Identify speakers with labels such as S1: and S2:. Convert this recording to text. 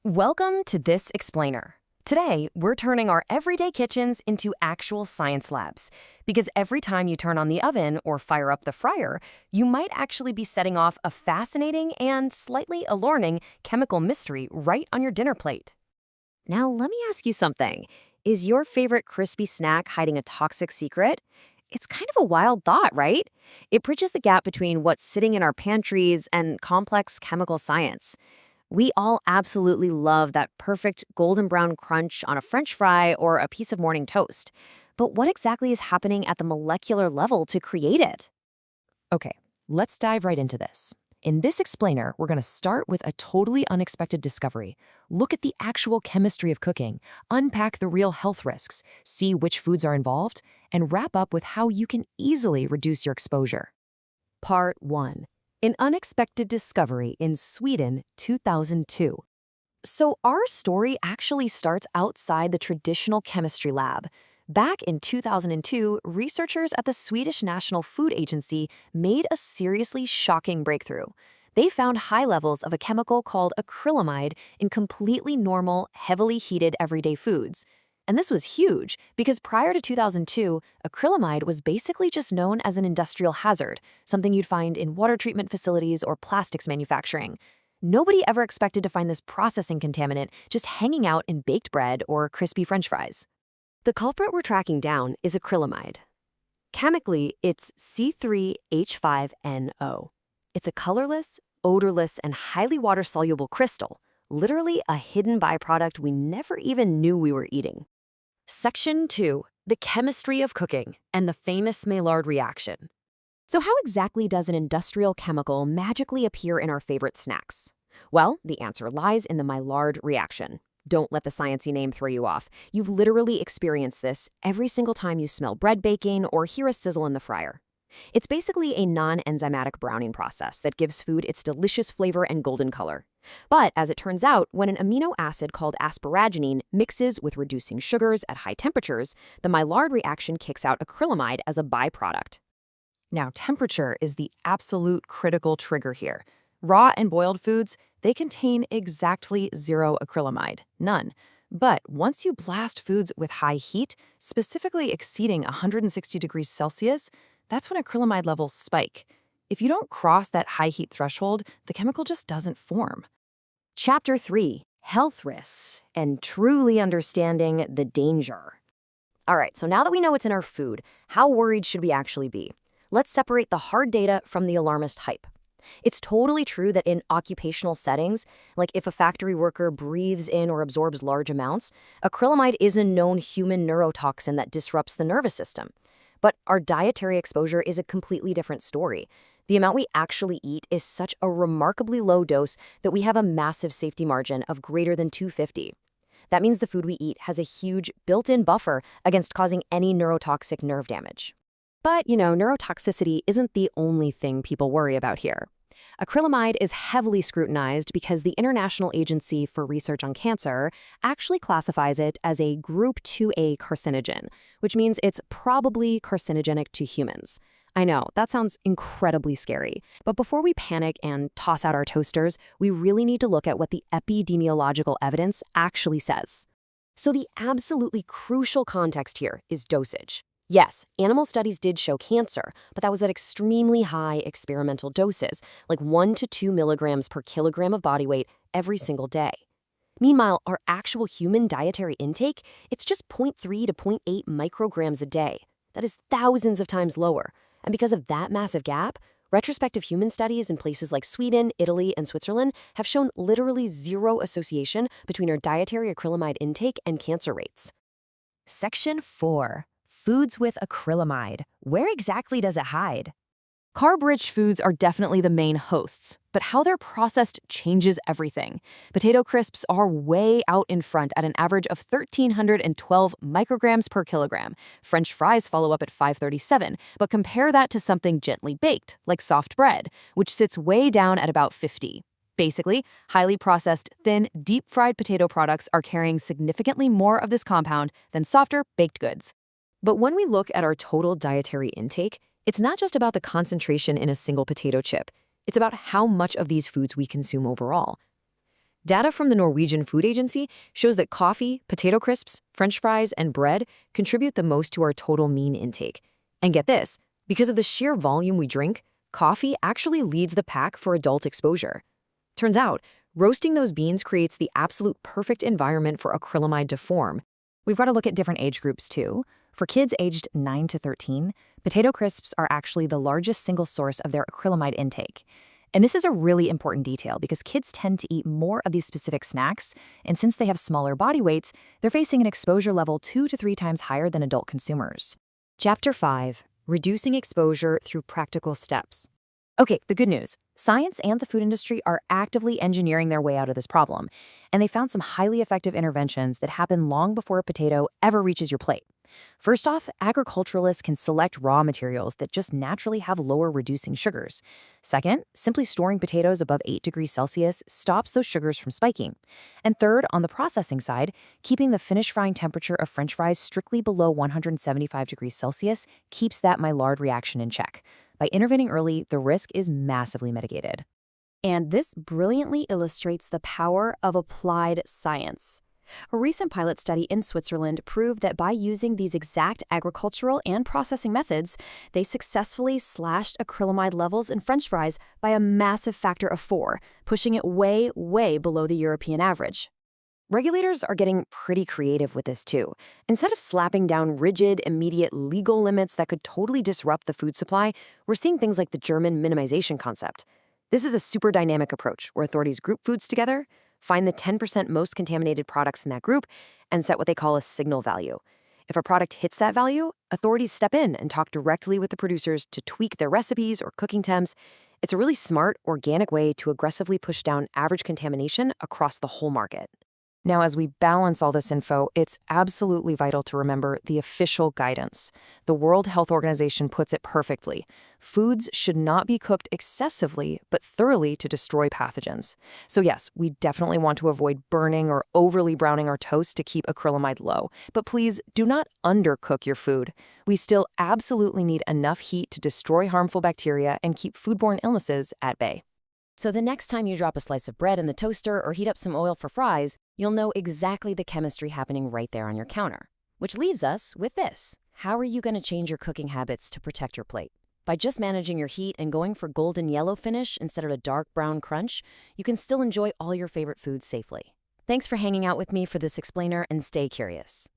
S1: Welcome to This Explainer. Today, we're turning our everyday kitchens into actual science labs. Because every time you turn on the oven or fire up the fryer, you might actually be setting off a fascinating and slightly alarming chemical mystery right on your dinner plate. Now, let me ask you something. Is your favorite crispy snack hiding a toxic secret? It's kind of a wild thought, right? It bridges the gap between what's sitting in our pantries and complex chemical science. We all absolutely love that perfect golden brown crunch on a French fry or a piece of morning toast. But what exactly is happening at the molecular level to create it? Okay, let's dive right into this. In this explainer, we're going to start with a totally unexpected discovery. Look at the actual chemistry of cooking, unpack the real health risks, see which foods are involved, and wrap up with how you can easily reduce your exposure. Part 1. An unexpected discovery in Sweden, 2002. So our story actually starts outside the traditional chemistry lab. Back in 2002, researchers at the Swedish National Food Agency made a seriously shocking breakthrough. They found high levels of a chemical called acrylamide in completely normal, heavily heated everyday foods. And this was huge because prior to 2002, acrylamide was basically just known as an industrial hazard, something you'd find in water treatment facilities or plastics manufacturing. Nobody ever expected to find this processing contaminant just hanging out in baked bread or crispy French fries. The culprit we're tracking down is acrylamide. Chemically, it's C3H5NO. It's a colorless, odorless, and highly water-soluble crystal, literally a hidden byproduct we never even knew we were eating. Section 2. The chemistry of cooking and the famous Maillard reaction. So how exactly does an industrial chemical magically appear in our favorite snacks? Well, the answer lies in the Maillard reaction. Don't let the sciencey name throw you off. You've literally experienced this every single time you smell bread baking or hear a sizzle in the fryer. It's basically a non-enzymatic browning process that gives food its delicious flavor and golden color. But as it turns out, when an amino acid called asparaginine mixes with reducing sugars at high temperatures, the Maillard reaction kicks out acrylamide as a byproduct. Now, temperature is the absolute critical trigger here. Raw and boiled foods, they contain exactly zero acrylamide, none. But once you blast foods with high heat, specifically exceeding 160 degrees Celsius, that's when acrylamide levels spike. If you don't cross that high heat threshold, the chemical just doesn't form. Chapter 3. Health Risks and Truly Understanding the Danger. All right, so now that we know what's in our food, how worried should we actually be? Let's separate the hard data from the alarmist hype. It's totally true that in occupational settings, like if a factory worker breathes in or absorbs large amounts, acrylamide is a known human neurotoxin that disrupts the nervous system. But our dietary exposure is a completely different story. The amount we actually eat is such a remarkably low dose that we have a massive safety margin of greater than 250. That means the food we eat has a huge built-in buffer against causing any neurotoxic nerve damage. But, neurotoxicity isn't the only thing people worry about here. Acrylamide is heavily scrutinized because the International Agency for Research on Cancer actually classifies it as a Group 2A carcinogen, which means it's probably carcinogenic to humans. I know, that sounds incredibly scary, but before we panic and toss out our toasters, we really need to look at what the epidemiological evidence actually says. So the absolutely crucial context here is dosage. Yes, animal studies did show cancer, but that was at extremely high experimental doses, like 1 to 2 milligrams per kilogram of body weight every single day. Meanwhile, our actual human dietary intake, it's just 0.3 to 0.8 micrograms a day. That is thousands of times lower. And because of that massive gap, retrospective human studies in places like Sweden, Italy, and Switzerland have shown literally zero association between our dietary acrylamide intake and cancer rates. Section 4. Foods with acrylamide. Where exactly does it hide? Carb-rich foods are definitely the main hosts, but how they're processed changes everything. Potato crisps are way out in front at an average of 1,312 micrograms per kilogram. French fries follow up at 537, but compare that to something gently baked, like soft bread, which sits way down at about 50. Basically, highly processed, thin, deep-fried potato products are carrying significantly more of this compound than softer, baked goods. But when we look at our total dietary intake, it's not just about the concentration in a single potato chip. It's about how much of these foods we consume overall. Data from the Norwegian Food Agency shows that coffee, potato crisps, French fries, and bread contribute the most to our total mean intake. And get this, because of the sheer volume we drink, coffee actually leads the pack for adult exposure. Turns out, roasting those beans creates the absolute perfect environment for acrylamide to form.
S2: We've got to look at different age groups too. For kids aged 9 to 13, potato crisps are actually the largest single source of their acrylamide intake. And this is a really important detail because kids tend to eat more of these specific snacks, and since they have smaller body weights, they're facing an exposure level 2 to 3 times higher than adult consumers.
S1: Chapter 5. Reducing exposure through practical steps. Okay, the good news. Science and the food industry are actively engineering their way out of this problem, and they found some highly effective interventions that happen long before a potato ever reaches your plate. First off, agriculturalists can select raw materials that just naturally have lower reducing sugars. Second, simply storing potatoes above 8 degrees Celsius stops those sugars from spiking. And third, on the processing side, keeping the finished frying temperature of French fries strictly below 175 degrees Celsius keeps that Maillard reaction in check. By intervening early, the risk is massively mitigated.
S3: And this brilliantly illustrates the power of applied science. A recent pilot study in Switzerland proved that by using these exact agricultural and processing methods, they successfully slashed acrylamide levels in French fries by a massive factor of 4, pushing it way, way below the European average.
S1: Regulators are getting pretty creative with this too. Instead of slapping down rigid, immediate legal limits that could totally disrupt the food supply, we're seeing things like the German minimization concept. This is a super dynamic approach where authorities group foods together, find the 10% most contaminated products in that group, and set what they call a signal value. If a product hits that value, authorities step in and talk directly with the producers to tweak their recipes or cooking temps. It's a really smart, organic way to aggressively push down average contamination across the whole market.
S2: Now, as we balance all this info, it's absolutely vital to remember the official guidance. The World Health Organization puts it perfectly. Foods should not be cooked excessively, but thoroughly to destroy pathogens. So yes, we definitely want to avoid burning or overly browning our toast to keep acrylamide low. But please do not undercook your food. We still absolutely need enough heat to destroy harmful bacteria and keep foodborne illnesses at bay.
S1: So the next time you drop a slice of bread in the toaster or heat up some oil for fries, you'll know exactly the chemistry happening right there on your counter. Which leaves us with this. How are you going to change your cooking habits to protect your plate? By just managing your heat and going for golden yellow finish instead of a dark brown crunch, you can still enjoy all your favorite foods safely. Thanks for hanging out with me for this explainer, and stay curious.